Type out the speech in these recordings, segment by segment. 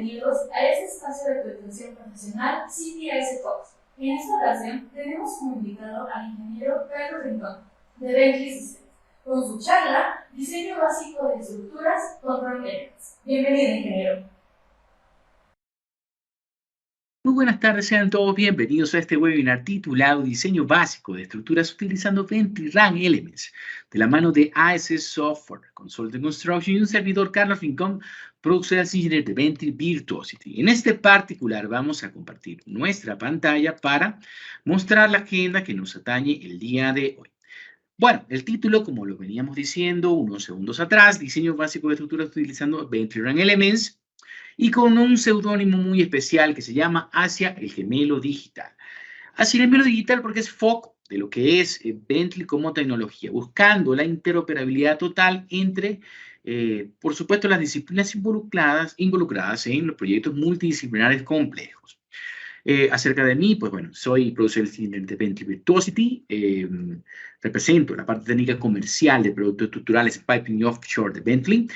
bienvenidos a este espacio de actualización profesional CTIS Talks. En esta ocasión tenemos como invitado al ingeniero Carlos Rincón, de Bentley Systems, con su charla Diseño básico de estructuras con Run Elements. Bienvenido, ingeniero. Muy buenas tardes, sean todos bienvenidos a este webinar titulado Diseño básico de estructuras utilizando Bentley Run Elements, de la mano de ASS Software, Consulting Construction y un servidor Carlos Rincón, Product Sales Engineer de Bentley Virtuosity. En este particular vamos a compartir nuestra pantalla para mostrar la agenda que nos atañe el día de hoy. Bueno, el título, como lo veníamos diciendo unos segundos atrás, Diseño básico de estructuras utilizando Bentley Run Elements, y con un seudónimo muy especial que se llama Hacia el Gemelo Digital. Hacia el Gemelo Digital porque es foco de lo que es Bentley como tecnología, buscando la interoperabilidad total entre, por supuesto, las disciplinas involucradas en los proyectos multidisciplinares complejos. Acerca de mí, pues bueno, soy Product Engineer de Bentley Virtuosity, represento la parte técnica comercial de productos estructurales Piping Offshore de Bentley.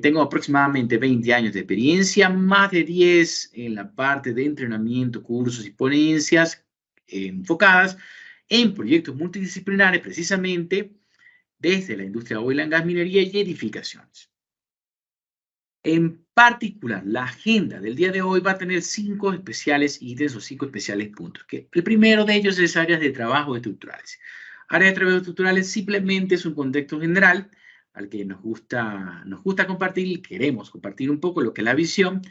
Tengo aproximadamente 20 años de experiencia, más de 10 en la parte de entrenamiento, cursos y ponencias enfocadas en proyectos multidisciplinares, precisamente desde la industria de oil and gas, minería y edificaciones. En particular, la agenda del día de hoy va a tener 5 especiales ítems o 5 especiales puntos. El primero de ellos es áreas de trabajo estructurales. Áreas de trabajo estructurales simplemente es un contexto general al que nos gusta compartir y queremos compartir un poco lo que es la visión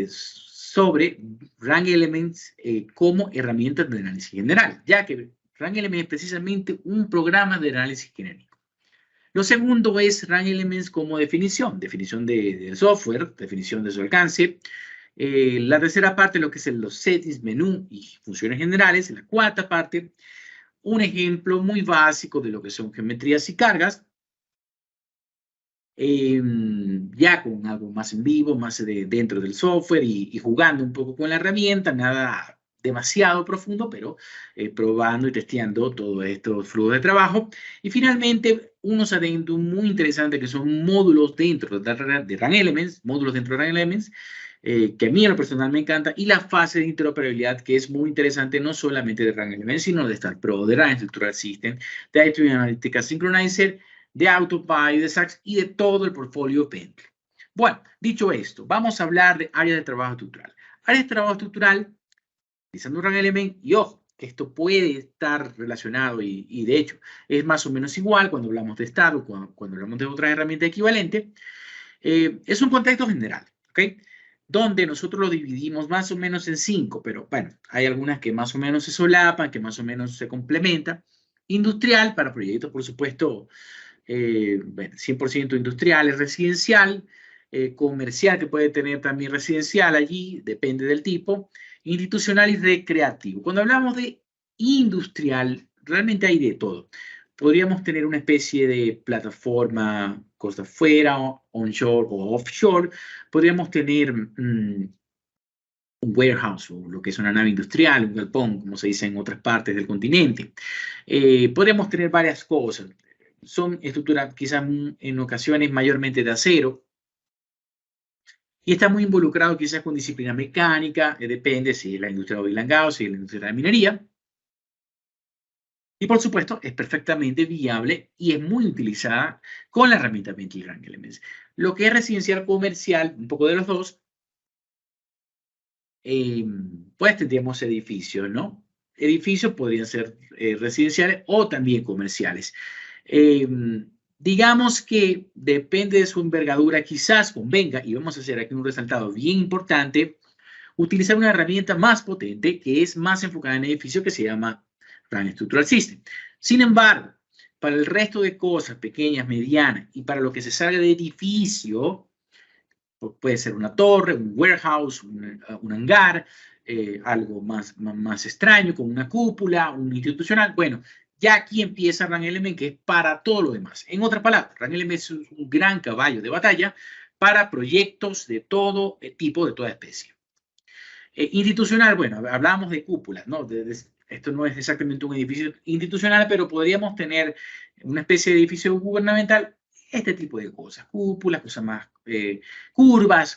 sobre Run Elements como herramientas de análisis general, ya que Run Elements es precisamente un programa de análisis genérico. Lo segundo es Run Elements como definición de software, definición de su alcance. La tercera parte, lo que es los settings, menú y funciones generales. La cuarta parte, un ejemplo muy básico de lo que son geometrías y cargas. Ya con algo más en vivo, más dentro del software y jugando un poco con la herramienta, nada demasiado profundo, pero probando y testeando todos estos flujos de trabajo. Y finalmente, unos adendos muy interesantes que son módulos dentro de Run Elements, módulos dentro de Run Elements, que a mí en lo personal me encanta, y la fase de interoperabilidad que es muy interesante no solamente de Run Elements, sino de StarPro, de Run Structural System, de ITV Analytica Synchronizer, de AutoPy, de SACS y de todo el portfolio Bentley. Bueno, dicho esto, vamos a hablar de áreas de trabajo estructural. Áreas de trabajo estructural, utilizando Run Element, y ojo, que esto puede estar relacionado y de hecho es más o menos igual cuando hablamos de Estado, cuando hablamos de otras herramientas equivalentes, es un contexto general, ¿ok? Donde nosotros lo dividimos más o menos en 5, pero bueno, hay algunas que más o menos se solapan, que más o menos se complementan. Industrial, para proyectos, por supuesto, 100% industrial es residencial, comercial que puede tener también residencial allí, depende del tipo, institucional y recreativo. Cuando hablamos de industrial, realmente hay de todo. Podríamos tener una especie de plataforma costa afuera, onshore o offshore. Podríamos tener un warehouse, o lo que es una nave industrial, un galpón, como se dice en otras partes del continente. Podríamos tener varias cosas. Son estructuras quizás en ocasiones mayormente de acero, y está muy involucrado quizás con disciplina mecánica, depende si es la industria de oil and gas, si es la industria de la minería. Y por supuesto, es perfectamente viable y es muy utilizada con la herramienta Bentley Run Elements. Lo que es residencial comercial, un poco de los dos, pues tendríamos edificios, ¿no? Edificios podrían ser residenciales o también comerciales. Digamos que depende de su envergadura, quizás convenga, y vamos a hacer aquí un resaltado bien importante, utilizar una herramienta más potente que es más enfocada en edificios que se llama Run Structural System. Sin embargo, para el resto de cosas pequeñas, medianas y para lo que se salga de edificio, puede ser una torre, un warehouse, un hangar, algo más extraño, como una cúpula, un institucional. Bueno, ya aquí empieza Run Element, que es para todo lo demás. En otras palabras, Run Element es un gran caballo de batalla para proyectos de todo tipo, de toda especie. Institucional, bueno, hablamos de cúpulas, ¿no? Esto no es exactamente un edificio institucional, pero podríamos tener una especie de edificio gubernamental este tipo de cosas, cúpulas, cosas más curvas,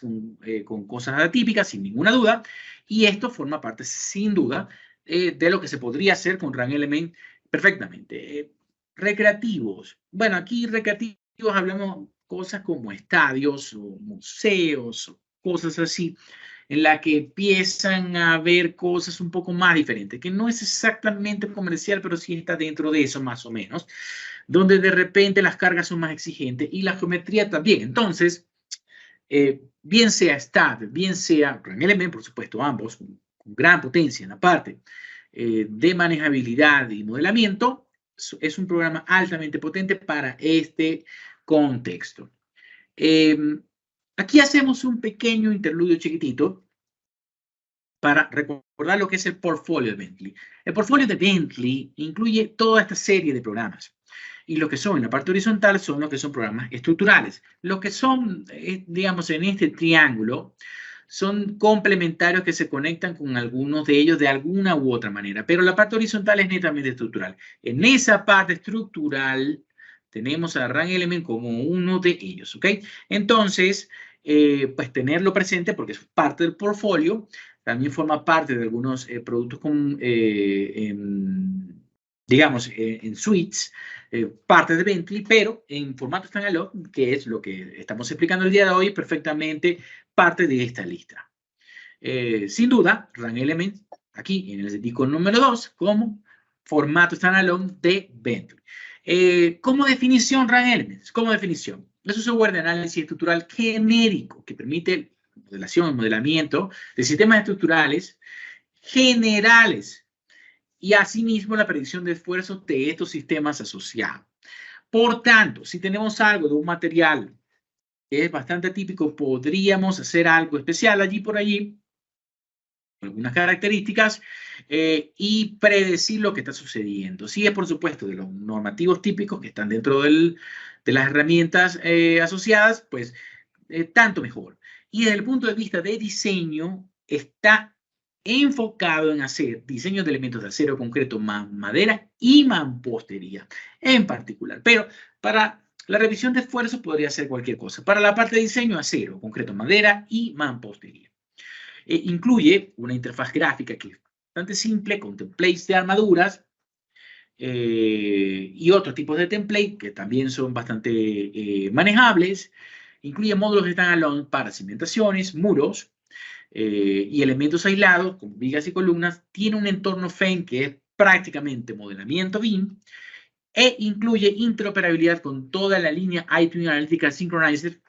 con cosas atípicas, sin ninguna duda, y esto forma parte, sin duda, de lo que se podría hacer con RAN Element perfectamente. Recreativos. Bueno, aquí recreativos hablamos cosas como estadios o museos o cosas así, en la que empiezan a ver cosas un poco más diferentes, que no es exactamente comercial, pero sí está dentro de eso más o menos, donde de repente las cargas son más exigentes y la geometría también. Entonces, bien sea STAT, bien sea RAN Element, por supuesto, ambos con gran potencia en la parte de manejabilidad y modelamiento, es un programa altamente potente para este contexto. Aquí hacemos un pequeño interludio chiquitito para recordar lo que es el portfolio de Bentley. El portfolio de Bentley incluye toda esta serie de programas. Y lo que son en la parte horizontal son los que son programas estructurales. Los que son, digamos, en este triángulo, son complementarios que se conectan con algunos de ellos de alguna u otra manera. Pero la parte horizontal es netamente estructural. En esa parte estructural tenemos a RAN Element como uno de ellos, ¿ok? Entonces, pues tenerlo presente porque es parte del portfolio. También forma parte de algunos productos digamos, en suites, parte de Bentley, pero en formato standalone, que es lo que estamos explicando el día de hoy, perfectamente parte de esta lista. Sin duda, RAN Element, aquí en el disco número 2, como formato standalone de Bentley. Como definición, RAN Elements, como definición, es un software de análisis estructural genérico que permite modelación, modelamiento de sistemas estructurales generales y asimismo la predicción de esfuerzos de estos sistemas asociados. Por tanto, si tenemos algo de un material que es bastante típico, podríamos hacer algo especial allí por allí, algunas características, y predecir lo que está sucediendo. Sí, es por supuesto de los normativos típicos que están dentro de las herramientas asociadas, pues tanto mejor. Y desde el punto de vista de diseño, está enfocado en hacer diseños de elementos de acero, concreto, madera y mampostería en particular. Pero para la revisión de esfuerzos podría ser cualquier cosa. Para la parte de diseño, acero, concreto, madera y mampostería. Incluye una interfaz gráfica que es bastante simple, con templates de armaduras, y otros tipos de template que también son bastante manejables. Incluye módulos standalone para cimentaciones, muros y elementos aislados como vigas y columnas. Tiene un entorno FEM que es prácticamente modelamiento BIM e incluye interoperabilidad con toda la línea iTunes Analytical Synchronizer,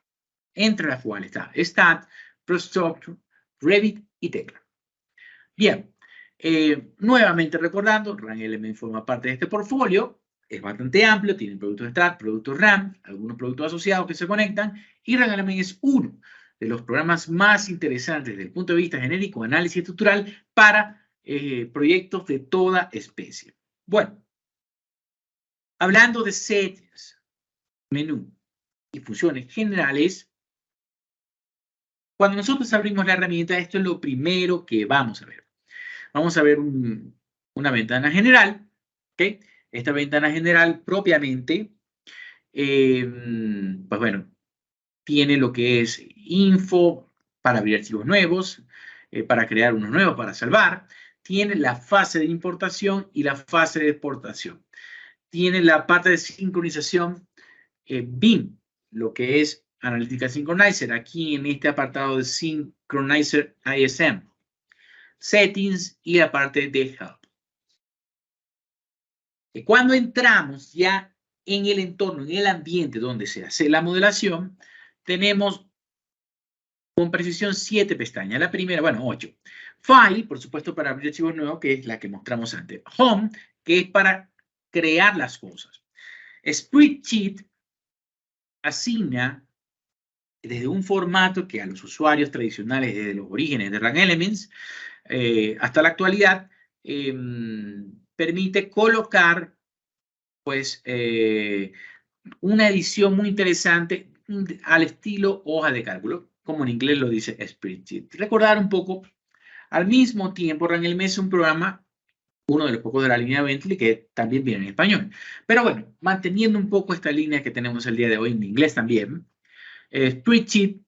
entre las cuales está STAT, ProStructure, Revit y Tecla. Bien, nuevamente recordando, RAN Element forma parte de este portfolio, es bastante amplio, tiene productos STAT, productos RAM, algunos productos asociados que se conectan, y RAN Element es uno de los programas más interesantes desde el punto de vista genérico, análisis estructural, para proyectos de toda especie. Bueno, hablando de settings, menú y funciones generales, cuando nosotros abrimos la herramienta, esto es lo primero que vamos a ver. Vamos a ver una ventana general, ¿ok? Esta ventana general propiamente, pues bueno, tiene lo que es info para abrir archivos nuevos, para crear unos nuevos, para salvar. Tiene la fase de importación y la fase de exportación. Tiene la parte de sincronización BIM, lo que es Analytical Synchronizer, aquí en este apartado de Synchronizer ISM. Settings y la parte de Help. Y cuando entramos ya en el entorno, en el ambiente donde se hace la modelación, tenemos con precisión 7 pestañas. La primera, bueno, 8. File, por supuesto, para abrir archivos nuevos, que es la que mostramos antes. Home, que es para crear las cosas. Spreadsheet asigna desde un formato que a los usuarios tradicionales desde los orígenes de RAN Elements hasta la actualidad permite colocar pues una edición muy interesante al estilo hoja de cálculo, como en inglés lo dice Spreadsheet. Recordar un poco, al mismo tiempo RAN Elements es un programa uno de los pocos de la línea Bentley que también viene en español. Pero bueno, manteniendo un poco esta línea que tenemos el día de hoy en inglés también, Spreadsheet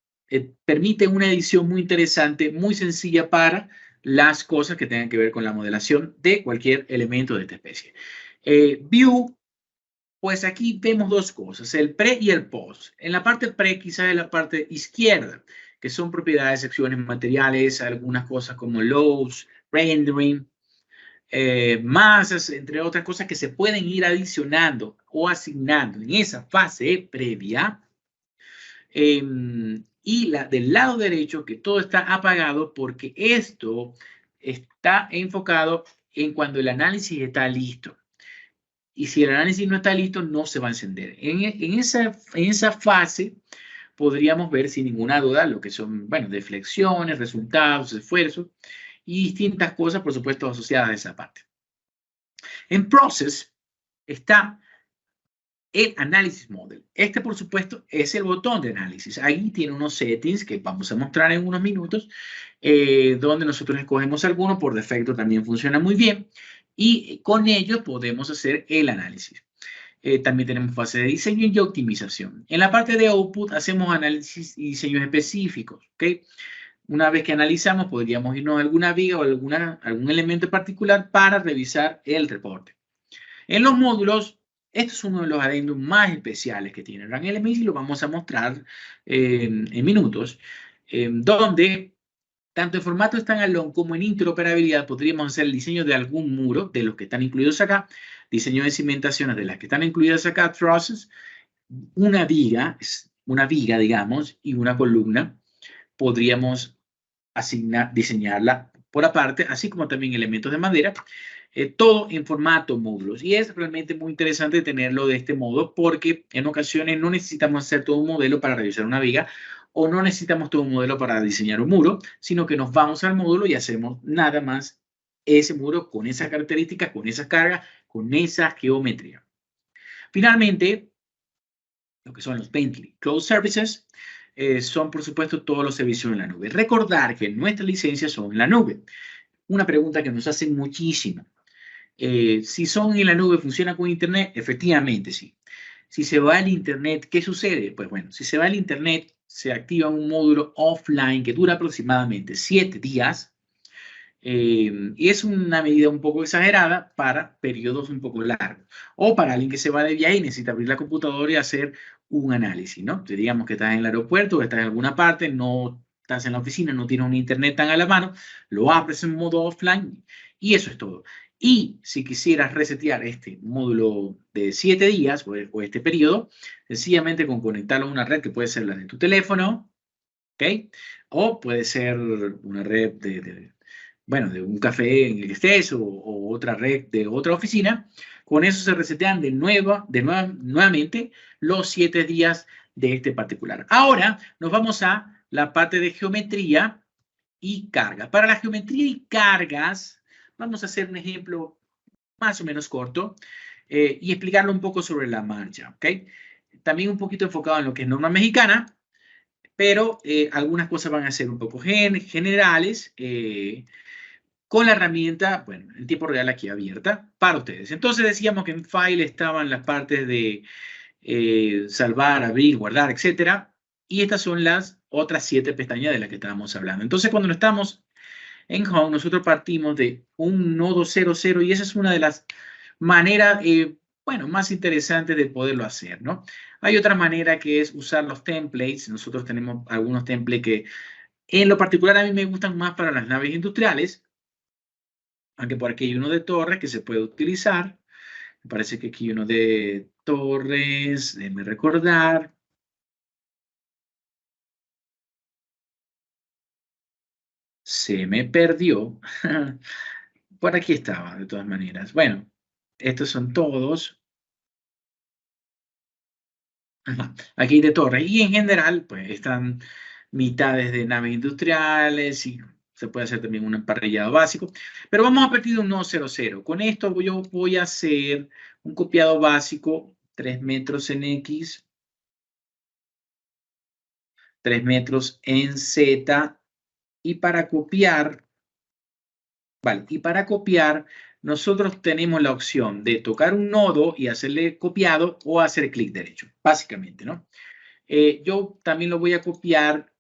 permite una edición muy interesante, muy sencilla para las cosas que tengan que ver con la modelación de cualquier elemento de esta especie. View, pues aquí vemos dos cosas, el pre y el post. En la parte pre, quizás en la parte izquierda, que son propiedades, secciones, materiales, algunas cosas como loads, rendering, masas, entre otras cosas que se pueden ir adicionando o asignando en esa fase previa. Y del lado derecho, que todo está apagado porque esto está enfocado en cuando el análisis está listo. Y si el análisis no está listo, no se va a encender. En esa fase podríamos ver sin ninguna duda lo que son, bueno, deflexiones, resultados, esfuerzos y distintas cosas, por supuesto, asociadas a esa parte. En Process está el Analysis Model. Este, por supuesto, es el botón de análisis. Ahí tiene unos settings que vamos a mostrar en unos minutos, donde nosotros escogemos alguno. Por defecto también funciona muy bien. Y con ello podemos hacer el análisis. También tenemos fase de diseño y optimización. En la parte de Output hacemos análisis y diseños específicos. ¿Okay? Una vez que analizamos, podríamos irnos a alguna viga o algún elemento particular para revisar el reporte. En los módulos, esto es uno de los adendos más especiales que tiene Run LMS y lo vamos a mostrar en minutos, donde tanto en formato standalone como en interoperabilidad podríamos hacer el diseño de algún muro de los que están incluidos acá, diseño de cimentaciones de las que están incluidas acá, trusses, una viga, digamos, y una columna. Podríamos diseñarla por aparte, así como también elementos de madera, todo en formato módulos. Y es realmente muy interesante tenerlo de este modo porque en ocasiones no necesitamos hacer todo un modelo para realizar una viga o no necesitamos todo un modelo para diseñar un muro, sino que nos vamos al módulo y hacemos nada más ese muro con esas características, con esas cargas, con esa geometría. Finalmente, lo que son los Bentley Cloud Services, son por supuesto todos los servicios en la nube. Recordar que nuestras licencias son en la nube. Una pregunta que nos hacen muchísimo. Si son en la nube, ¿funciona con Internet? Efectivamente, sí. Si se va el Internet, ¿qué sucede? Pues bueno, si se va el Internet, se activa un módulo offline que dura aproximadamente 7 días. Y es una medida un poco exagerada para periodos un poco largos. O para alguien que se va de viaje y necesita abrir la computadora y hacer un análisis, ¿no? Te digamos que estás en el aeropuerto, estás en alguna parte, no estás en la oficina, no tienes un internet tan a la mano, lo abres en modo offline y eso es todo. Y si quisieras resetear este módulo de 7 días o este periodo, sencillamente con conectarlo a una red que puede ser la de tu teléfono, ¿ok? O puede ser una red bueno, de un café en el que estés o otra red de otra oficina. Con eso se resetean nuevamente los 7 días de este particular. Ahora nos vamos a la parte de geometría y carga. Para la geometría y cargas, vamos a hacer un ejemplo más o menos corto y explicarlo un poco sobre la marcha, ¿ok? También un poquito enfocado en lo que es norma mexicana, pero algunas cosas van a ser un poco generales, con la herramienta, bueno, en tiempo real aquí abierta para ustedes. Entonces decíamos que en File estaban las partes de salvar, abrir, guardar, etcétera. Y estas son las otras 7 pestañas de las que estábamos hablando. Entonces cuando no estamos en Home, nosotros partimos de un nodo 00 y esa es una de las maneras, bueno, más interesantes de poderlo hacer, ¿no? Hay otra manera que es usar los templates. Nosotros tenemos algunos templates que en lo particular a mí me gustan más para las naves industriales, aunque por aquí hay uno de torres que se puede utilizar. Me parece que aquí hay uno de torres, déjenme recordar. Se me perdió. Por aquí estaba, de todas maneras. Bueno, estos son todos. Ajá. Aquí de torres. Y en general, pues están mitades de naves industriales y se puede hacer también un emparrillado básico. Pero vamos a partir de un nodo 00. Con esto yo voy a hacer un copiado básico, 3 metros en X, 3 metros en Z. Y para copiar, vale, y para copiar nosotros tenemos la opción de tocar un nodo y hacerle copiado o hacer clic derecho, básicamente, ¿no? Yo también lo voy a copiar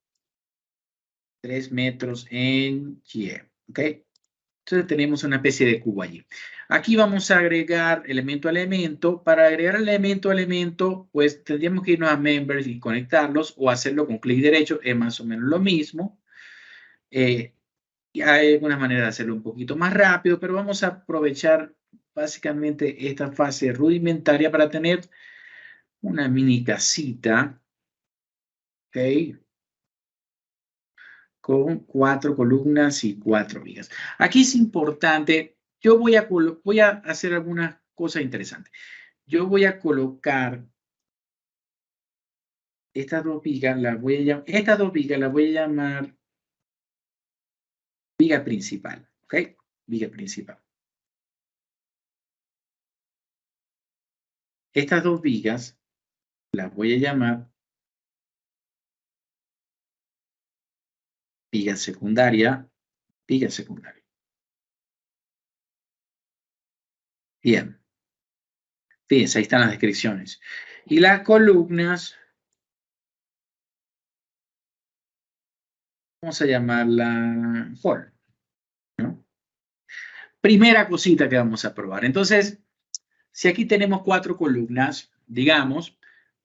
3 metros en Y, ¿ok? Entonces tenemos una especie de cubo allí. Aquí vamos a agregar elemento a elemento. Para agregar elemento a elemento, pues tendríamos que irnos a members y conectarlos o hacerlo con clic derecho. Es más o menos lo mismo. Y hay algunas maneras de hacerlo un poquito más rápido, pero vamos a aprovechar básicamente esta fase rudimentaria para tener una mini casita, ¿ok? Con 4 columnas y 4 vigas. Aquí es importante, yo voy a hacer algunas cosas interesantes. Yo voy a colocar estas dos vigas, estas dos vigas las voy a llamar viga principal, ¿ok? Viga principal. Estas dos vigas las voy a llamar viga secundaria, viga secundaria. Bien. Fíjense, ahí están las descripciones. Y las columnas, vamos a llamarla for, ¿no? Primera cosita que vamos a probar. Entonces, si aquí tenemos 4 columnas, digamos,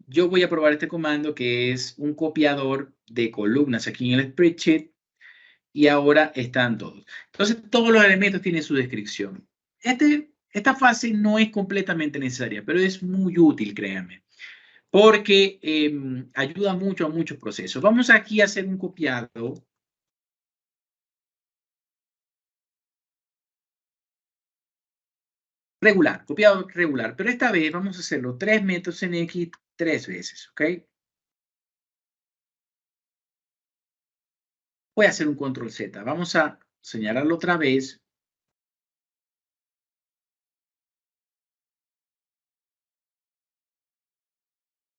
yo voy a probar este comando que es un copiador de columnas aquí en el spreadsheet y ahora están todos. Entonces, todos los elementos tienen su descripción. Esta fase no es completamente necesaria, pero es muy útil, créanme, porque ayuda mucho a muchos procesos. Vamos aquí a hacer un copiado. Regular, copiado regular, pero esta vez vamos a hacerlo 3 metros en X 3 veces, ¿ok? Voy a hacer un control Z. Vamos a señalarlo otra vez.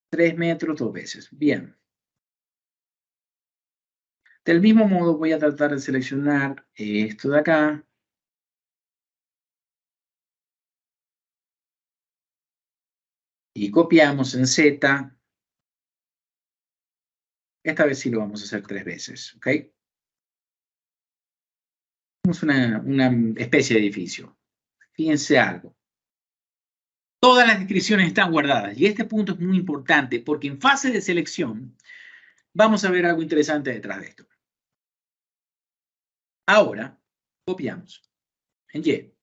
Tres metros 2 veces. Bien. Del mismo modo voy a tratar de seleccionar esto de acá. Y copiamos en Z. Esta vez sí lo vamos a hacer 3 veces, ¿ok? Tenemos una especie de edificio. Fíjense algo. Todas las descripciones están guardadas y este punto es muy importante porque en fase de selección vamos a ver algo interesante detrás de esto. Ahora, copiamos en Y.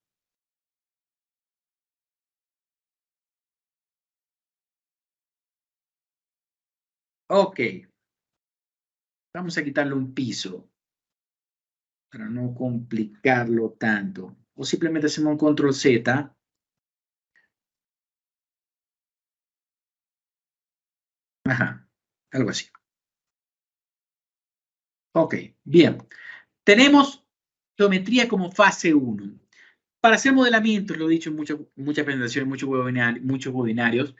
Ok. Vamos a quitarle un piso para no complicarlo tanto. O simplemente hacemos un control Z. Ajá, algo así. Ok, bien. Tenemos geometría como fase 1. Para hacer modelamientos, lo he dicho en muchas presentaciones, muchos webinarios,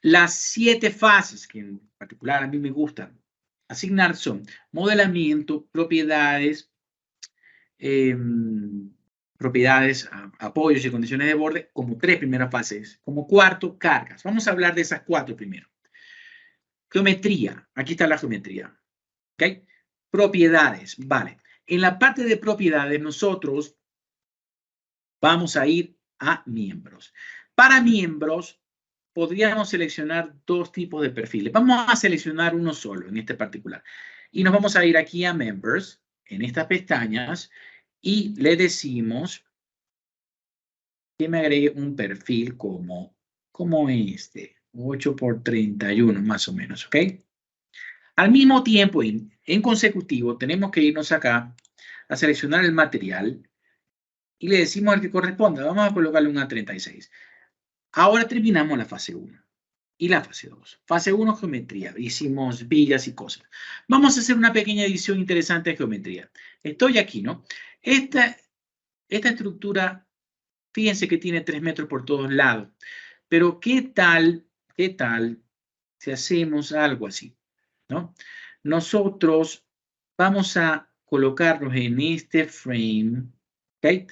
las 7 fases, que en particular a mí me gustan asignar, son modelamiento, propiedades, apoyos y condiciones de borde, como 3 primeras fases. Como cuarto, cargas. Vamos a hablar de esas 4 primero. Geometría. Aquí está la geometría. ¿Ok? Propiedades. Vale. En la parte de propiedades, nosotros vamos a ir a miembros. Para miembros, podríamos seleccionar 2 tipos de perfiles. Vamos a seleccionar uno solo, en este particular. Y nos vamos a ir aquí a Members, en estas pestañas, y le decimos que me agregue un perfil como este, 8 por 31 más o menos, ¿ok? Al mismo tiempo, en consecutivo, tenemos que irnos acá a seleccionar el material y le decimos al que corresponda, vamos a colocarle un A36. Ahora terminamos la fase 1 y la fase 2. Fase 1, geometría. Hicimos vigas y cosas. Vamos a hacer una pequeña edición interesante de geometría. Estoy aquí, ¿no? Esta estructura, fíjense que tiene 3 metros por todos lados. Pero ¿qué tal si hacemos algo así? ¿No? Nosotros vamos a colocarnos en este frame ¿Ok?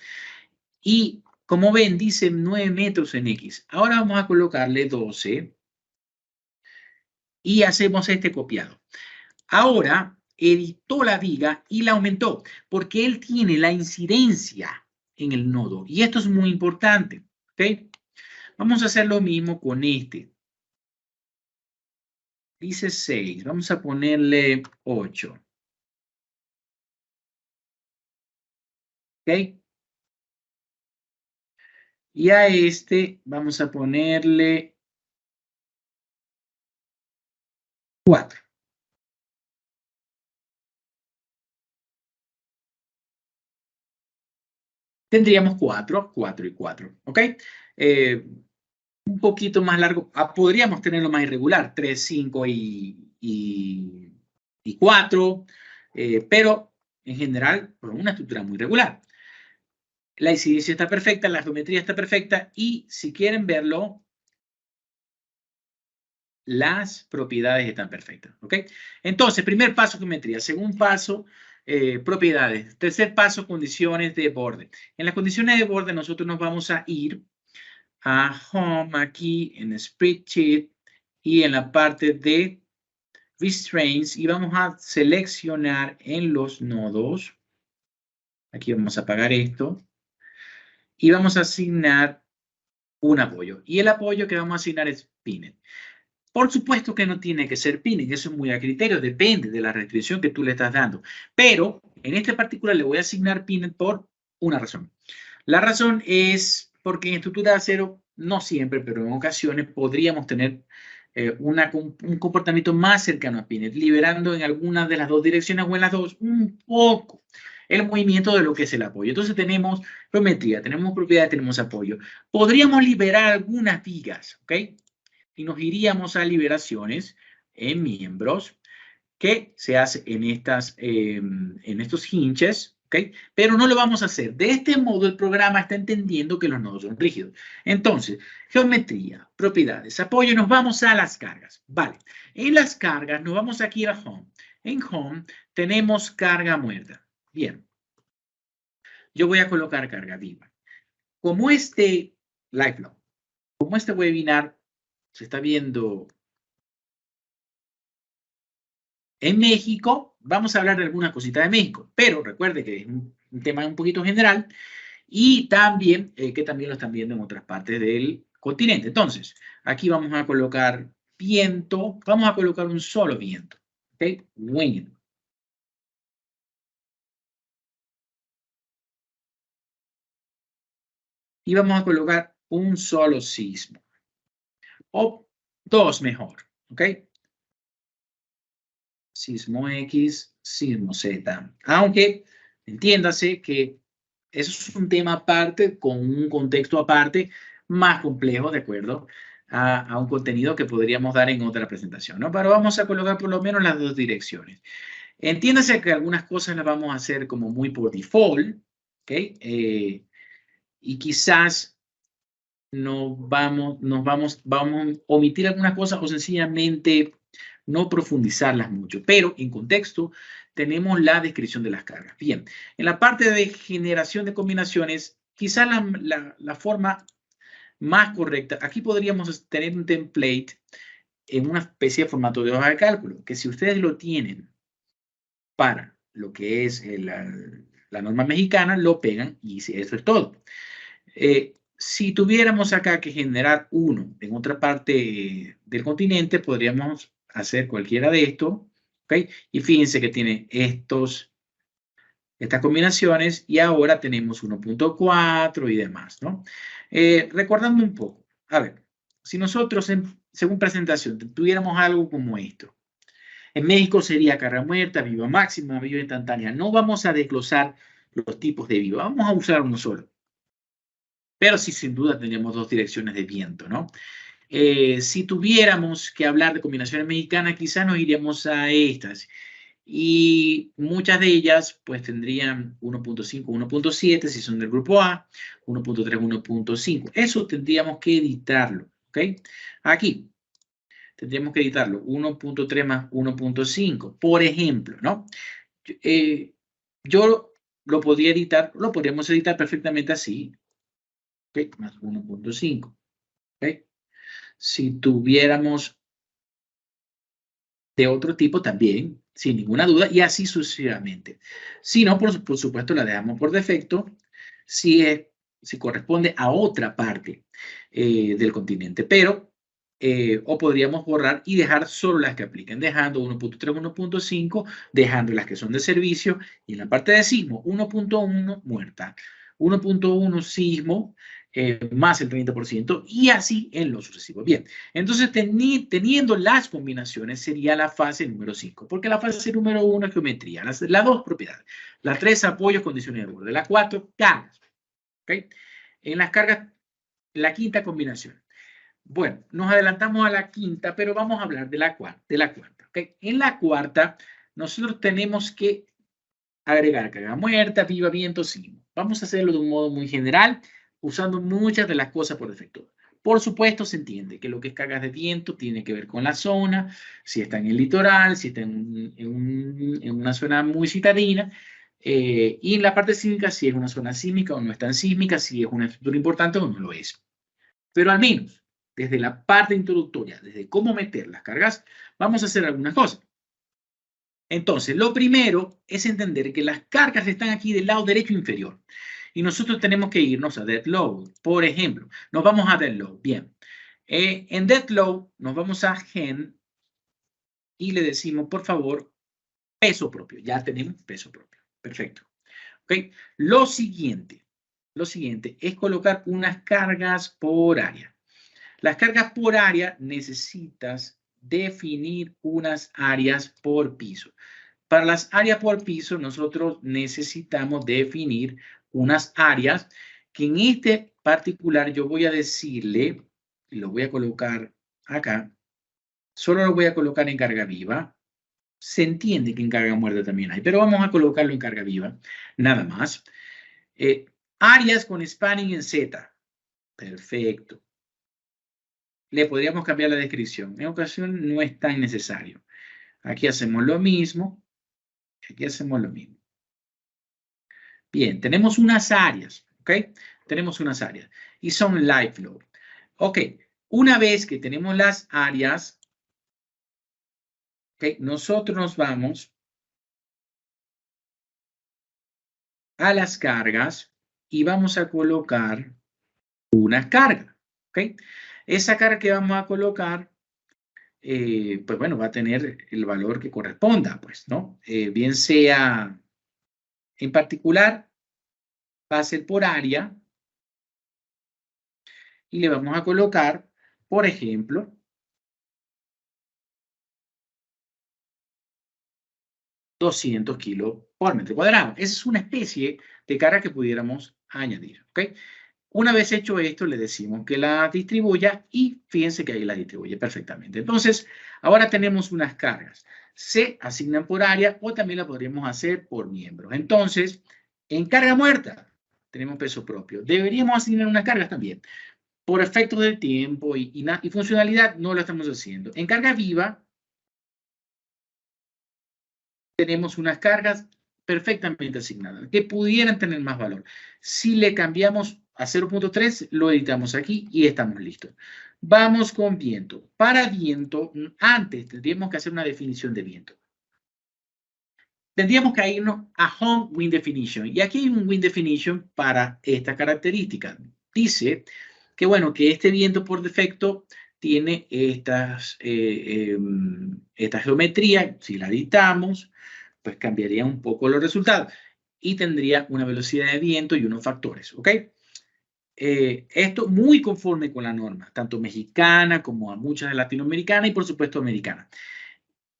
Y como ven, dice 9 metros en X. Ahora vamos a colocarle 12 y hacemos este copiado. Ahora editó la viga y la aumentó porque él tiene la incidencia en el nodo. Y esto es muy importante. ¿Ok? Vamos a hacer lo mismo con este. Dice 6. Vamos a ponerle 8. ¿Ok? Y a este vamos a ponerle 4. Tendríamos 4, 4 y 4. ¿Ok? Un poquito más largo. Podríamos tenerlo más irregular, 3, 5 y 4, pero en general, por una estructura muy regular. La incidencia está perfecta, la geometría está perfecta y si quieren verlo, las propiedades están perfectas. ¿Ok? Entonces, primer paso, geometría. Segundo paso, propiedades. Tercer paso, condiciones de borde. En las condiciones de borde nosotros nos vamos a ir a Home aquí en Spreadsheet y en la parte de Restraints y vamos a seleccionar en los nodos. Aquí vamos a apagar esto y vamos a asignar un apoyo. Y el apoyo que vamos a asignar es Pinning. Por supuesto que no tiene que ser Pinning, eso es muy a criterio, depende de la restricción que tú le estás dando. Pero en este particular le voy a asignar Pinning por una razón. La razón es porque en estructura de acero, no siempre, pero en ocasiones podríamos tener un comportamiento más cercano a Pinning, liberando en alguna de las dos direcciones o en las dos un poco el movimiento de lo que es el apoyo. Entonces tenemos geometría, tenemos propiedades, tenemos apoyo. Podríamos liberar algunas vigas, ¿ok? Y nos iríamos a liberaciones en miembros que se hace en estos hinges, ¿ok? Pero no lo vamos a hacer. De este modo, el programa está entendiendo que los nodos son rígidos. Entonces, geometría, propiedades, apoyo, nos vamos a las cargas. Vale, en las cargas nos vamos aquí a Home. En Home tenemos carga muerta. Bien, yo voy a colocar carga viva. Como este live como este webinar se está viendo en México, vamos a hablar de alguna cosita de México, pero recuerde que es un tema un poquito general y también que también lo están viendo en otras partes del continente. Entonces, aquí vamos a colocar viento, vamos a colocar un solo viento, ¿ok? Wind. Y vamos a colocar un solo sismo, o dos mejor, ¿ok? Sismo X, sismo Z. Aunque entiéndase que eso es un tema aparte, con un contexto aparte, más complejo, de acuerdo a un contenido que podríamos dar en otra presentación, ¿no? Pero vamos a colocar por lo menos las dos direcciones. Entiéndase que algunas cosas las vamos a hacer como muy por default, ¿ok? Y quizás vamos a omitir algunas cosas o sencillamente no profundizarlas mucho, pero en contexto tenemos la descripción de las cargas. Bien, en la parte de generación de combinaciones, quizá la forma más correcta, aquí podríamos tener un template en una especie de formato de hoja de cálculo, que si ustedes lo tienen para lo que es la norma mexicana, lo pegan y eso es todo. Si tuviéramos acá que generar uno en otra parte del continente, podríamos hacer cualquiera de estos, ¿ok? Y fíjense que tiene estas combinaciones y ahora tenemos 1.4 y demás, ¿no? Recordando un poco, a ver, si nosotros, según presentación, tuviéramos algo como esto, en México sería carga muerta, viva máxima, viva instantánea. No vamos a desglosar los tipos de viva, vamos a usar uno solo. Pero sí, sin duda, tendríamos dos direcciones de viento, ¿no? Si tuviéramos que hablar de combinaciones mexicanas, quizás nos iríamos a estas. Y muchas de ellas, pues, tendrían 1.5, 1.7, si son del grupo A, 1.3, 1.5. Eso tendríamos que editarlo, ¿ok? Aquí, tendríamos que editarlo, 1.3 más 1.5, por ejemplo, ¿no? Yo lo podríamos editar perfectamente así. ¿Okay? Más 1.5. ¿Okay? Si tuviéramos de otro tipo también, sin ninguna duda, y así sucesivamente. Si no, por supuesto, la dejamos por defecto si corresponde a otra parte del continente. Pero, o podríamos borrar y dejar solo las que apliquen, dejando 1.3, 1.5, dejando las que son de servicio, y en la parte de sismo, 1.1 muerta, 1.1 sismo, más el 30%, y así en lo sucesivo. Bien, entonces teniendo las combinaciones sería la fase número 5, porque la fase número 1 es geometría, las 2 propiedades, la 3 apoyos, condiciones de borde, la 4 cargas. ¿Okay? En las cargas, la quinta combinación. Bueno, nos adelantamos a la quinta, pero vamos a hablar de la cuarta. ¿Okay? En la cuarta, nosotros tenemos que agregar carga muerta, viva, viento, sismo. Vamos a hacerlo de un modo muy general, usando muchas de las cosas por defecto. Por supuesto, se entiende que lo que es cargas de viento tiene que ver con la zona, si está en el litoral, si está en una zona muy citadina, y en la parte sísmica, si es una zona sísmica o no es tan sísmica, si es una estructura importante o no lo es. Pero al menos, desde la parte introductoria, desde cómo meter las cargas, vamos a hacer algunas cosas. Entonces, lo primero es entender que las cargas están aquí del lado derecho inferior. Y nosotros tenemos que irnos a dead load. Por ejemplo, nos vamos a dead load. Bien. En dead load nos vamos a gen y le decimos, por favor, peso propio. Ya tenemos peso propio. Perfecto. ¿Okay? Lo siguiente es colocar unas cargas por área. Las cargas por área necesitas definir unas áreas por piso. Para las áreas por piso, nosotros necesitamos definir unas áreas que en este particular yo voy a decirle, lo voy a colocar acá, solo lo voy a colocar en carga viva. Se entiende que en carga muerta también hay, pero vamos a colocarlo en carga viva, nada más. Áreas con spanning en Z. Perfecto. Le podríamos cambiar la descripción. En ocasión no es tan necesario. Aquí hacemos lo mismo. Aquí hacemos lo mismo. Bien, tenemos unas áreas, ¿ok? Tenemos unas áreas y son live load. Ok, una vez que tenemos las áreas, ¿ok? Nosotros nos vamos a las cargas y vamos a colocar una carga, ¿ok? Esa carga que vamos a colocar, pues bueno, va a tener el valor que corresponda, pues, ¿no? Bien sea, en particular, va a ser por área y le vamos a colocar, por ejemplo, 200 kilos por metro cuadrado. Esa es una especie de carga que pudiéramos añadir, ¿ok? Una vez hecho esto, le decimos que la distribuya y fíjense que ahí la distribuye perfectamente. Entonces, ahora tenemos unas cargas. Se asignan por área o también la podríamos hacer por miembros. Entonces, en carga muerta, tenemos peso propio. Deberíamos asignar unas cargas también. Por efectos del tiempo y funcionalidad, no lo estamos haciendo. En carga viva, tenemos unas cargas perfectamente asignadas, que pudieran tener más valor. Si le cambiamos a 0.3, lo editamos aquí y estamos listos. Vamos con viento. Para viento, antes tendríamos que hacer una definición de viento. Tendríamos que irnos a Home Wind Definition. Y aquí hay un Wind Definition para esta característica. Dice que, bueno, que este viento por defecto tiene esta geometría. Si la editamos, pues cambiaría un poco los resultados y tendría una velocidad de viento y unos factores, ¿ok? Esto muy conforme con la norma, tanto mexicana como a muchas de latinoamericanas y por supuesto americana.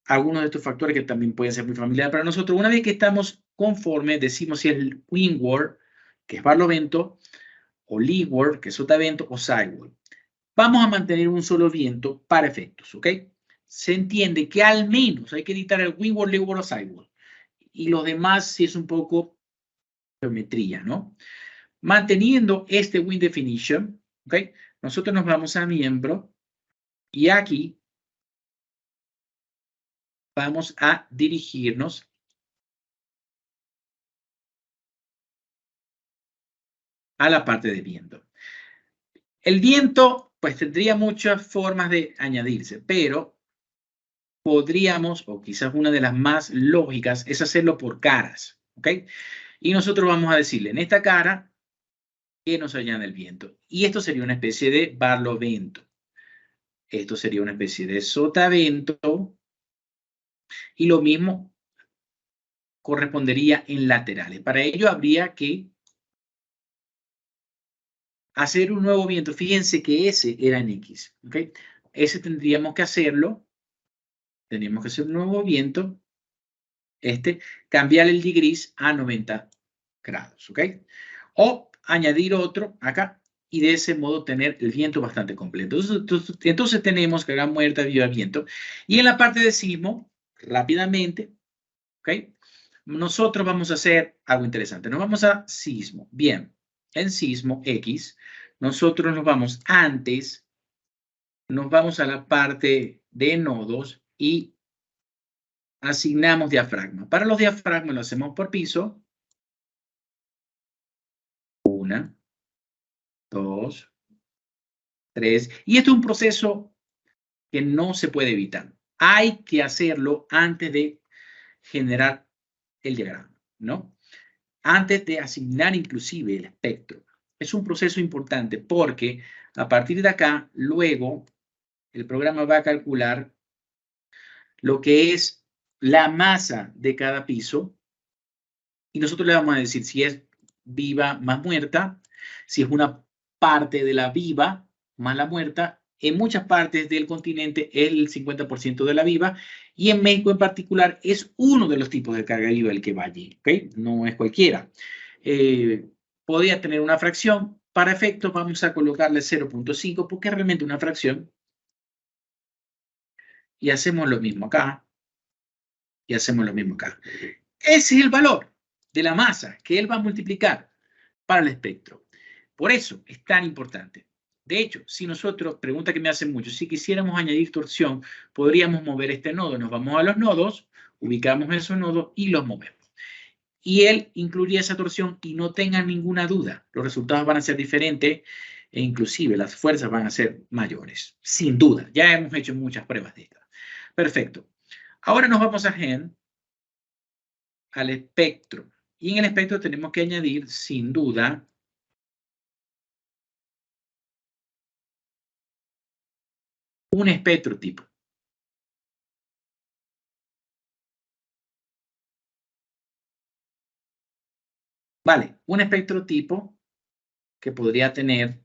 Algunos de estos factores que también pueden ser muy familiares para nosotros. Una vez que estamos conformes, decimos si es el windward, que es barlovento, o leeward, que es sotavento, o sideward. Vamos a mantener un solo viento para efectos, ¿ok? Se entiende que al menos hay que editar el windward, leeward o sideward. Y los demás sí es un poco geometría, ¿no? Manteniendo este wind definition, ¿ok? Nosotros nos vamos a miembro y aquí vamos a dirigirnos a la parte de viento. El viento, pues tendría muchas formas de añadirse, pero podríamos, o quizás una de las más lógicas, es hacerlo por caras, ¿ok? Y nosotros vamos a decirle en esta cara que nos añade el viento. Y esto sería una especie de barlovento. Esto sería una especie de sotavento. Y lo mismo correspondería en laterales. Para ello habría que hacer un nuevo viento. Fíjense que ese era en X, ¿ok? Ese tendríamos que hacerlo. Tendríamos que hacer un nuevo viento. Cambiar el D gris a 90 grados, ¿ok? O añadir otro acá y de ese modo tener el viento bastante completo. Entonces tenemos carga muerta, viva, viento. Y en la parte de sismo, rápidamente, ¿ok? Nosotros vamos a hacer algo interesante. Nos vamos a sismo. Bien, en sismo X, nosotros nos vamos a la parte de nodos y asignamos diafragma. Para los diafragmas lo hacemos por piso. 1, 2, 3. Y esto es un proceso que no se puede evitar. Hay que hacerlo antes de generar el diagrama, ¿no? Antes de asignar inclusive el espectro. Es un proceso importante porque a partir de acá, luego, el programa va a calcular lo que es la masa de cada piso y nosotros le vamos a decir si es viva más muerta, si es una parte de la viva más la muerta. En muchas partes del continente es el 50% de la viva y en México en particular es uno de los tipos de carga viva el que va allí, ¿ok? No es cualquiera. Podría tener una fracción. Para efectos vamos a colocarle 0.5 porque es realmente una fracción. Y hacemos lo mismo acá. Y hacemos lo mismo acá. Ese es el valor de la masa que él va a multiplicar para el espectro. Por eso es tan importante. De hecho, si nosotros, pregunta que me hacen mucho, si quisiéramos añadir torsión, podríamos mover este nodo. Nos vamos a los nodos, ubicamos esos nodos y los movemos. Y él incluiría esa torsión y no tengan ninguna duda, los resultados van a ser diferentes e inclusive las fuerzas van a ser mayores. Sin duda, ya hemos hecho muchas pruebas de estas. Perfecto. Ahora nos vamos a GEN, al espectro. Y en el espectro tenemos que añadir, sin duda, un espectro tipo. Vale, un espectro tipo que podría tener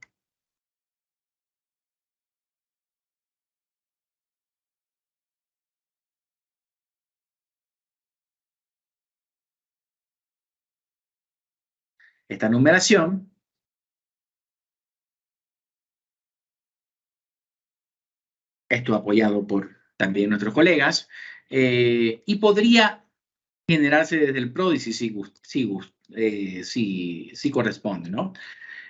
esta numeración. Esto apoyado por también nuestros colegas. Y podría generarse desde el PRODIGI si corresponde, ¿no?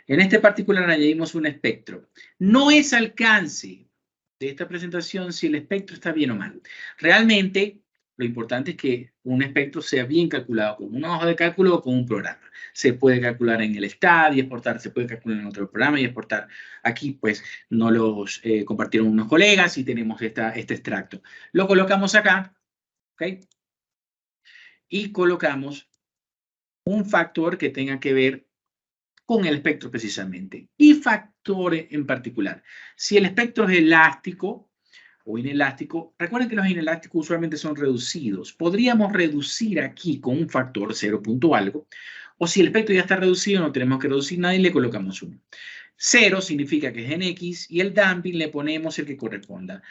En este particular añadimos un espectro. No es alcance de esta presentación si el espectro está bien o mal. Realmente, lo importante es que un espectro sea bien calculado con una hoja de cálculo o con un programa. Se puede calcular en el STAD y exportar, se puede calcular en otro programa y exportar. Aquí, pues, no los compartieron unos colegas y tenemos este extracto. Lo colocamos acá, ¿ok? Y colocamos un factor que tenga que ver con el espectro precisamente. Y factores en particular. Si el espectro es elástico o inelástico, recuerden que los inelásticos usualmente son reducidos. Podríamos reducir aquí con un factor 0 punto algo. O si el espectro ya está reducido, no tenemos que reducir nada y le colocamos 1. 0 significa que es en X y el damping le ponemos el que corresponda.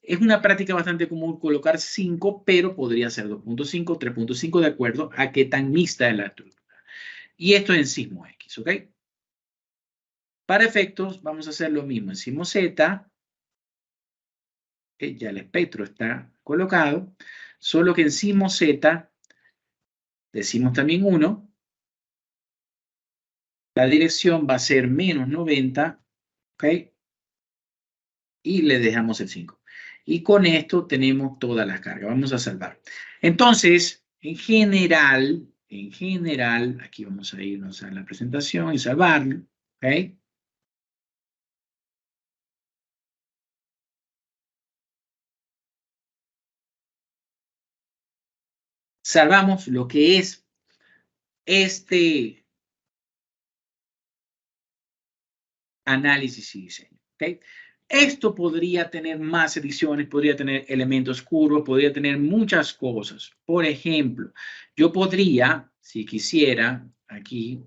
Es una práctica bastante común colocar 5, pero podría ser 2.5, 3.5 de acuerdo a qué tan mixta es la estructura. Y esto es en sismo X, ¿ok? Para efectos, vamos a hacer lo mismo en sismo Z. Ya el espectro está colocado, solo que en sismo Z decimos también 1. La dirección va a ser menos 90, ¿ok? Y le dejamos el 5. Y con esto tenemos todas las cargas. Vamos a salvar. Entonces, en general, en general, aquí vamos a irnos a la presentación y salvarlo, ¿ok? Salvamos lo que es este análisis y diseño, ¿ok? Esto podría tener más ediciones, podría tener elementos curvos, podría tener muchas cosas. Por ejemplo, yo podría, si quisiera, aquí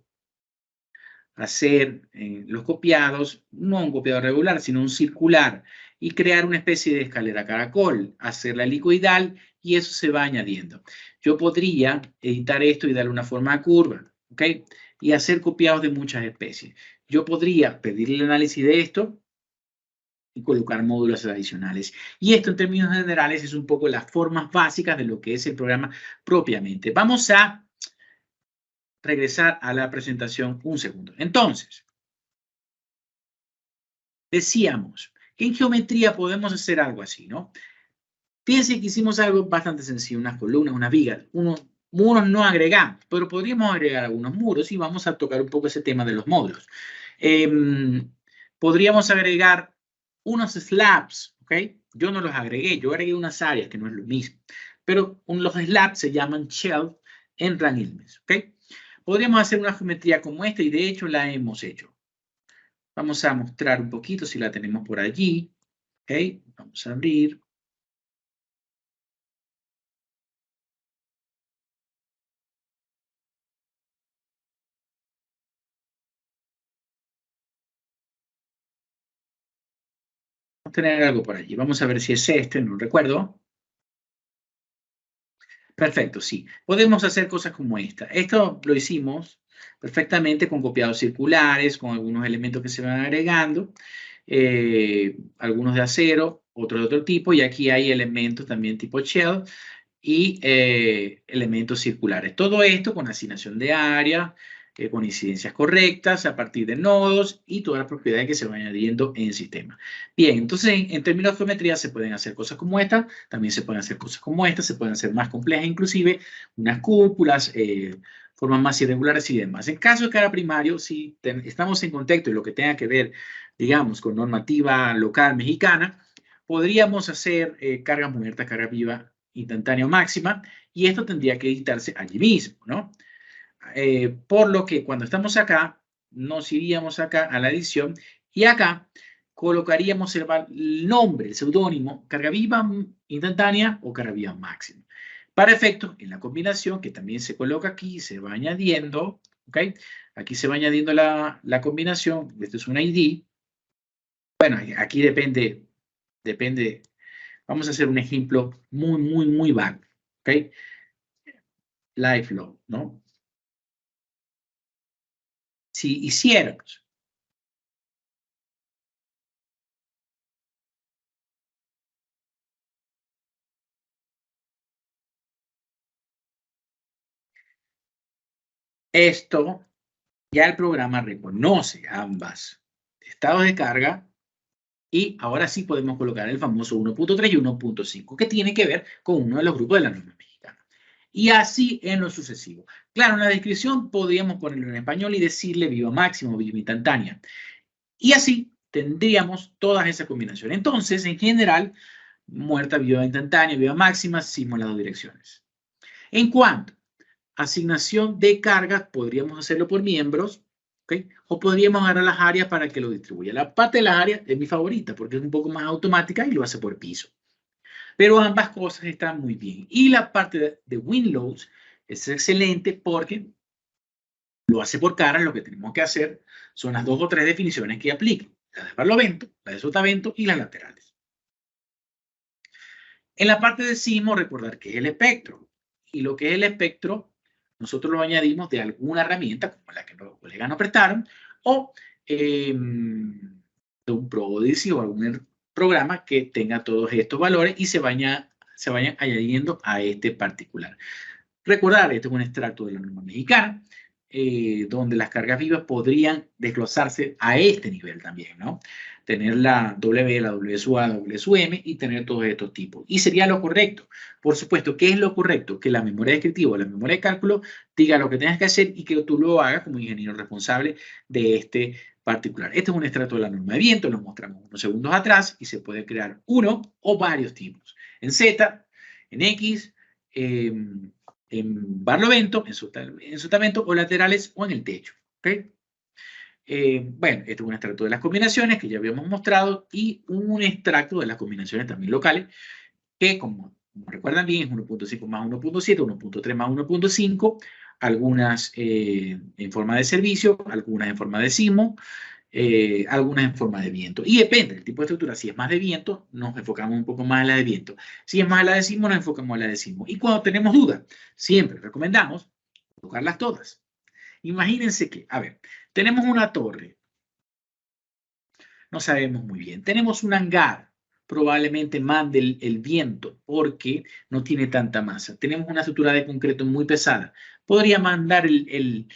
hacer los copiados, no un copiado regular, sino un circular, y crear una especie de escalera caracol, hacerla helicoidal, y eso se va añadiendo. Yo podría editar esto y darle una forma curva, ¿ok? Y hacer copiados de muchas especies. Yo podría pedirle el análisis de esto y colocar módulos adicionales. Y esto en términos generales es un poco las formas básicas de lo que es el programa propiamente. Vamos a regresar a la presentación un segundo. Entonces, decíamos que en geometría podemos hacer algo así, ¿no? Fíjense que hicimos algo bastante sencillo, unas columnas, unas vigas, unos muros no agregamos, pero podríamos agregar algunos muros y vamos a tocar un poco ese tema de los módulos. Podríamos agregar unos slabs, ¿ok? Yo no los agregué, yo agregué unas áreas que no es lo mismo, pero los slabs se llaman shelf en Rang-Ilmens, ¿ok? Podríamos hacer una geometría como esta y de hecho la hemos hecho. Vamos a mostrar un poquito si la tenemos por allí. ¿Ok? Vamos a abrir. Vamos a tener algo por allí. Vamos a ver si es este, no recuerdo. Perfecto, sí. Podemos hacer cosas como esta. Esto lo hicimos perfectamente con copiados circulares, con algunos elementos que se van agregando, algunos de acero, otros de otro tipo, y aquí hay elementos también tipo shell y elementos circulares. Todo esto con asignación de área, con incidencias correctas a partir de nodos y todas las propiedades que se van añadiendo en el sistema. Bien, entonces en términos de geometría se pueden hacer cosas como esta, también se pueden hacer cosas como esta, se pueden hacer más complejas inclusive, unas cúpulas, formas más irregulares y demás. En caso de cara primario, si estamos en contexto y lo que tenga que ver, digamos, con normativa local mexicana, podríamos hacer carga muerta, carga viva, instantánea o máxima, y esto tendría que editarse allí mismo, ¿no? Por lo que cuando estamos acá, nos iríamos acá a la edición y acá colocaríamos el nombre, el seudónimo, carga viva instantánea o carga viva máxima. Para efectos, en la combinación, que también se coloca aquí, se va añadiendo, ¿ok? Aquí se va añadiendo la combinación, esto es un ID. Bueno, aquí depende, vamos a hacer un ejemplo muy vago, ¿ok? Live load, ¿no? Si hiciéramos esto, ya el programa reconoce ambas estados de carga y ahora sí podemos colocar el famoso 1.3 y 1.5 que tiene que ver con uno de los grupos de la norma mexicana. Y así en lo sucesivo. Claro, en la descripción podríamos ponerlo en español y decirle viva máximo, viva instantánea. Y así tendríamos todas esas combinaciones. Entonces, en general, muerta, viva instantánea, viva máxima, hicimos las dos direcciones. En cuanto a asignación de cargas, podríamos hacerlo por miembros, ¿ok? O podríamos agarrar las áreas para que lo distribuya. La parte de las áreas es mi favorita porque es un poco más automática y lo hace por piso. Pero ambas cosas están muy bien. Y la parte de WinLoads es excelente porque lo hace por cara. Lo que tenemos que hacer son las 2 o 3 definiciones que aplican. La de barlovento, la de sotavento y las laterales. En la parte de sismo, recordar que es el espectro. Y lo que es el espectro, nosotros lo añadimos de alguna herramienta, como la que los colegas nos prestaron, o de un ProOdyssey o algún programa que tenga todos estos valores y se vayan añadiendo a este particular. Recordar, esto es un extracto de la norma mexicana, donde las cargas vivas podrían desglosarse a este nivel también, ¿no? tener la W, la W sub A, la W sub M y tener todos estos tipos. Y sería lo correcto. Por supuesto, ¿qué es lo correcto? Que la memoria descriptiva o la memoria de cálculo diga lo que tengas que hacer y que tú lo hagas como ingeniero responsable de este particular. Este es un extracto de la norma de viento, lo mostramos unos segundos atrás y se puede crear uno o varios tipos. En Z, en X, en barlovento, en sotamento o laterales o en el techo. ¿Okay? Bueno, este es un extracto de las combinaciones que ya habíamos mostrado y un extracto de las combinaciones también locales que, como recuerdan bien, es 1.5 más 1.7, 1.3 más 1.5, algunas en forma de servicio, algunas en forma de sismo, algunas en forma de viento. Y depende del tipo de estructura. Si es más de viento, nos enfocamos un poco más en la de viento. Si es más en la de sismo, nos enfocamos en la de sismo. Y cuando tenemos dudas, siempre recomendamos tocarlas todas. Imagínense que, a ver, tenemos una torre. No sabemos muy bien. Tenemos un hangar. Probablemente mande el viento porque no tiene tanta masa. Tenemos una estructura de concreto muy pesada. Podría mandar el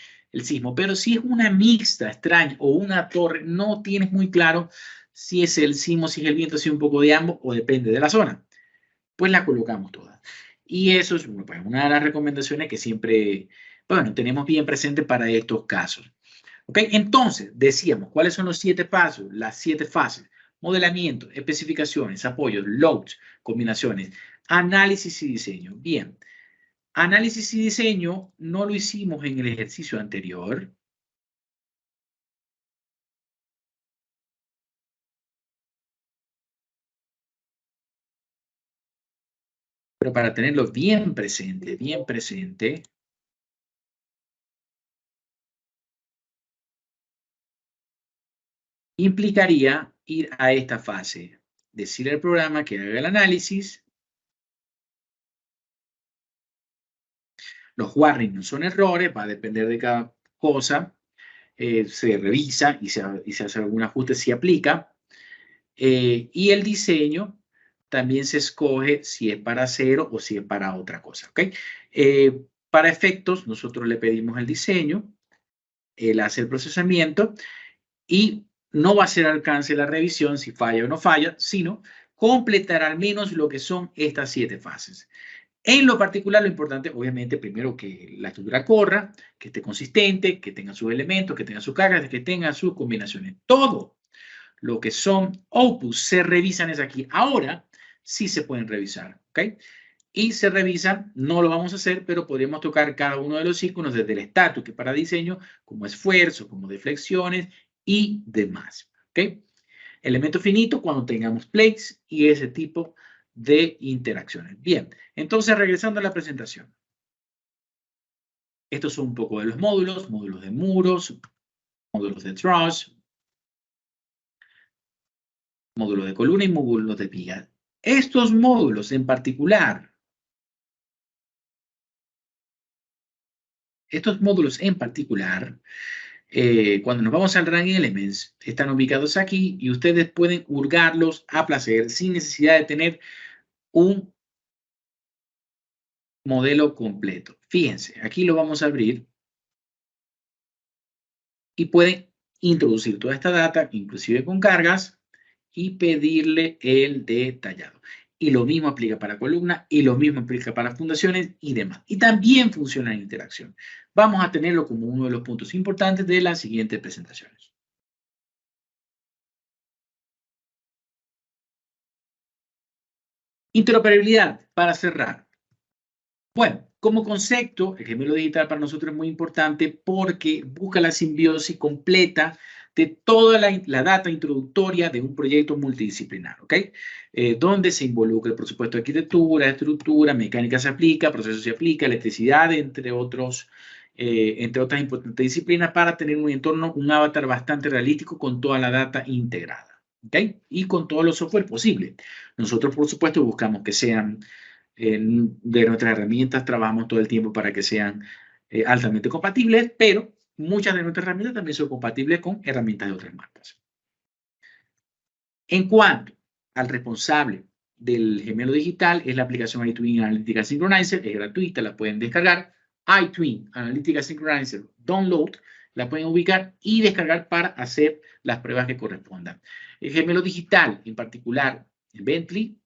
sismo, pero si es una mixta extraña o una torre, no tienes muy claro si es el sismo, si es el viento, si es un poco de ambos o depende de la zona. Pues la colocamos toda. Y eso es pues, una de las recomendaciones que siempre, bueno, tenemos bien presente para estos casos. ¿Ok? Entonces, decíamos, ¿cuáles son los 7 pasos? Las 7 fases. Modelamiento, especificaciones, apoyos, loads, combinaciones, análisis y diseño. Bien, análisis y diseño no lo hicimos en el ejercicio anterior. Pero para tenerlo bien presente, implicaría ir a esta fase. Decirle al programa que haga el análisis. Los warnings no son errores, va a depender de cada cosa. Se revisa y se hace algún ajuste si aplica. Y el diseño también se escoge si es para cero o si es para otra cosa. ¿Okay? Para efectos, nosotros le pedimos el diseño, él hace el procesamiento y no va a hacer alcance la revisión si falla o no falla, sino completar al menos lo que son estas 7 fases. En lo particular, lo importante, obviamente, primero que la estructura corra, que esté consistente, que tenga sus elementos, que tenga sus cargas, que tenga sus combinaciones. Todo lo que son outputs se revisan es aquí. Ahora sí se pueden revisar, ¿ok? Y se revisan, no lo vamos a hacer, pero podríamos tocar cada uno de los iconos desde el estatus, que para diseño, como esfuerzo, como deflexiones y demás, ¿ok? Elemento finito cuando tengamos plates y ese tipo de interacciones. Bien, entonces regresando a la presentación. Estos son un poco de los módulos, módulos de muros, módulos de truss, módulos de columna y módulos de viga. Estos módulos en particular, cuando nos vamos al Run Elements, están ubicados aquí y ustedes pueden hurgarlos a placer sin necesidad de tener un modelo completo. Fíjense, aquí lo vamos a abrir y pueden introducir toda esta data, inclusive con cargas, y pedirle el detallado. Y lo mismo aplica para columna, y lo mismo aplica para fundaciones y demás. Y también funciona en interacción. Vamos a tenerlo como uno de los puntos importantes de las siguientes presentaciones. Interoperabilidad, para cerrar. Bueno, como concepto, el gemelo digital para nosotros es muy importante porque busca la simbiosis completa de toda la data introductoria de un proyecto multidisciplinar, ¿ok? Donde se involucra, por supuesto, arquitectura, estructura, mecánica se aplica, procesos se aplica, electricidad, entre otras importantes disciplinas para tener un entorno, un avatar bastante realístico con toda la data integrada, ¿ok? Y con todos los software posibles. Nosotros, por supuesto, buscamos que sean de nuestras herramientas trabajamos todo el tiempo para que sean altamente compatibles, pero muchas de nuestras herramientas también son compatibles con herramientas de otras marcas. En cuanto al responsable del gemelo digital, es la aplicación iTwin Analytical Synchronizer, es gratuita, la pueden descargar. iTwin Analytical Synchronizer Download la pueden ubicar y descargar para hacer las pruebas que correspondan. El gemelo digital, en particular, el Bentley,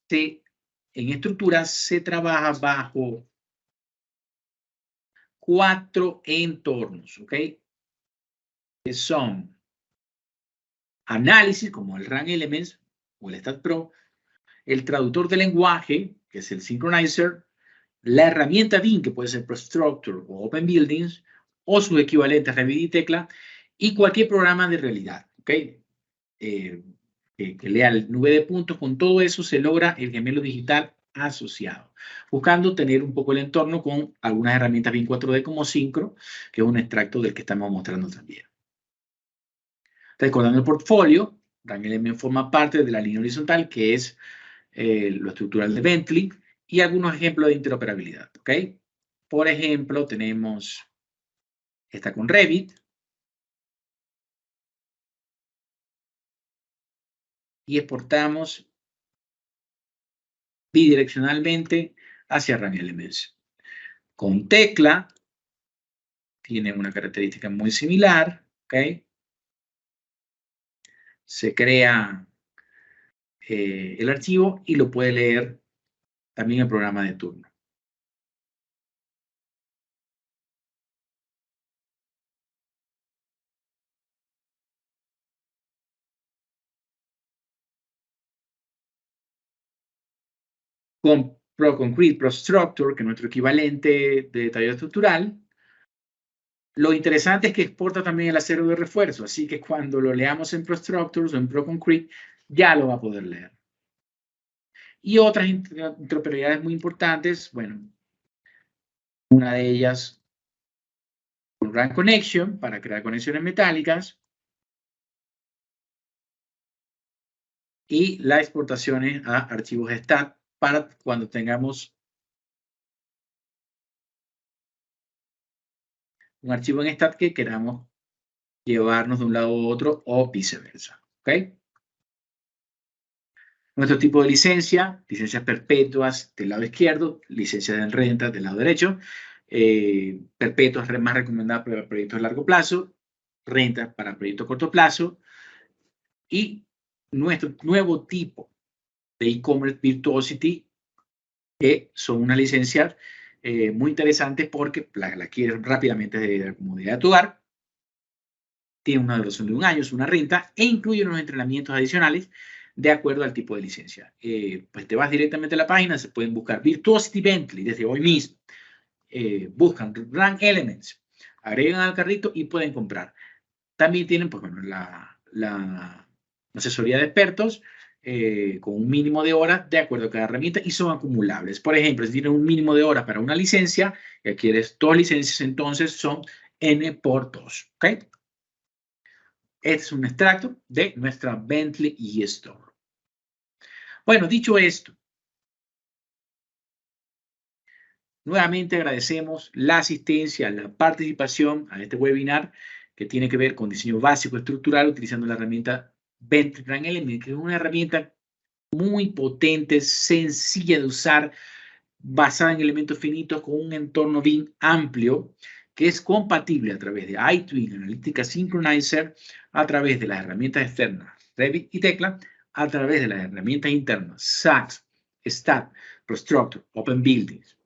en estructuras se trabaja bajo 4 entornos, ¿ok? Que son análisis, como el RAN Elements o el StatPro, el traductor de lenguaje, que es el Synchronizer, la herramienta BIM, que puede ser ProStructure o Open Buildings, o sus equivalentes Revit y Tecla, y cualquier programa de realidad, ¿ok? Que lea el nube de puntos. Con todo eso se logra el gemelo digital asociado, buscando tener un poco el entorno con algunas herramientas BIM 4D como Synchro, que es un extracto del que estamos mostrando también. Recordando el portfolio, RAN Element forma parte de la línea horizontal, que es lo estructural de Bentley, y algunos ejemplos de interoperabilidad, ¿ok? Por ejemplo, tenemos esta con Revit, y exportamos bidireccionalmente hacia RAN Elements. Con Tecla, tiene una característica muy similar, ¿ok? Se crea el archivo y lo puede leer también el programa de turno. Con ProConcrete, ProStructure, que es nuestro equivalente de detallado estructural, lo interesante es que exporta también el acero de refuerzo, así que cuando lo leamos en ProStructures o en ProConcrete, ya lo va a poder leer. Y otras interoperabilidades muy importantes, bueno, una de ellas, RAN Connection, para crear conexiones metálicas, y las exportaciones a archivos STAT para cuando tengamos un archivo en STAT que queramos llevarnos de un lado a otro o viceversa. ¿Ok? Nuestro tipo de licencia, licencias perpetuas del lado izquierdo, licencias de renta del lado derecho, perpetuas más recomendadas para proyectos de largo plazo, rentas para proyectos de corto plazo, y nuestro nuevo tipo de e-commerce Virtuosity, que son unas licencias muy interesantes porque la adquieres rápidamente desde la comodidad de tu hogar, tiene una duración de 1 año, es una renta, e incluye unos entrenamientos adicionales de acuerdo al tipo de licencia. Pues te vas directamente a la página, se pueden buscar Virtuosity Bentley desde hoy mismo. Buscan RAN Elements, agregan al carrito y pueden comprar. También tienen, pues bueno, la asesoría de expertos con un mínimo de horas de acuerdo a cada herramienta y son acumulables. Por ejemplo, si tienen un mínimo de horas para una licencia y adquieres 2 licencias, entonces son N por 2. ¿Ok? Este es un extracto de nuestra Bentley eStore. Bueno, dicho esto, nuevamente agradecemos la asistencia, la participación a este webinar que tiene que ver con diseño básico estructural utilizando la herramienta Bentley RAN Element, que es una herramienta muy potente, sencilla de usar, basada en elementos finitos con un entorno BIM amplio que es compatible a través de iTwin, Analytica Synchronizer, a través de las herramientas externas Revit y Tecla, a través de las herramientas internas SAX, STAT, ProStructure, Open Buildings,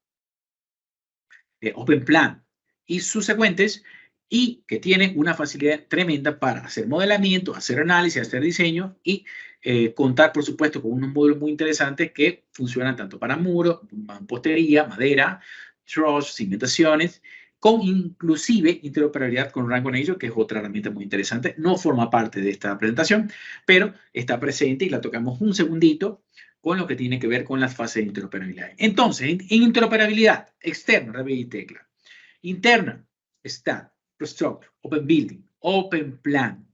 Open Plan y subsecuentes, y que tiene una facilidad tremenda para hacer modelamiento, hacer análisis, hacer diseño y contar, por supuesto, con unos módulos muy interesantes que funcionan tanto para muros, mampostería, madera, truss, cimentaciones, con inclusive interoperabilidad con RAN Connection, que es otra herramienta muy interesante. No forma parte de esta presentación, pero está presente y la tocamos un segundito con lo que tiene que ver con las fases de interoperabilidad. Entonces, en interoperabilidad externa, Revit y Tecla. Interna, STAT, ProStructure, Open Building, Open Plan,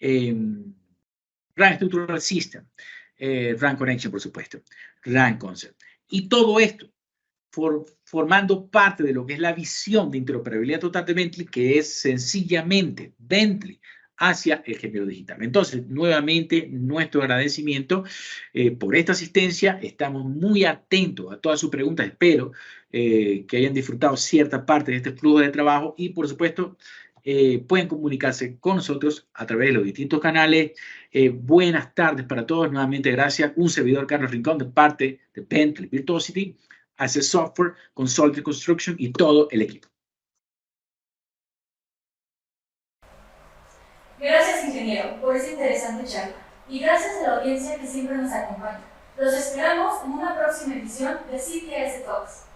RAN Structural System, RAN Connection, por supuesto, RAN Concept. Y todo esto formando parte de lo que es la visión de interoperabilidad total de Bentley, que es sencillamente Bentley hacia el gemelo digital. Entonces, nuevamente, nuestro agradecimiento por esta asistencia. Estamos muy atentos a todas sus preguntas. Espero que hayan disfrutado cierta parte de este flujo de trabajo y, por supuesto, pueden comunicarse con nosotros a través de los distintos canales. Buenas tardes para todos. Nuevamente, gracias. Un servidor, Carlos Rincón, de parte de Bentley Virtuosity, Access Software, Consulting Construction y todo el equipo. Gracias, ingeniero, por esta interesante charla. Y gracias a la audiencia que siempre nos acompaña. Los esperamos en una próxima edición de CTS Talks.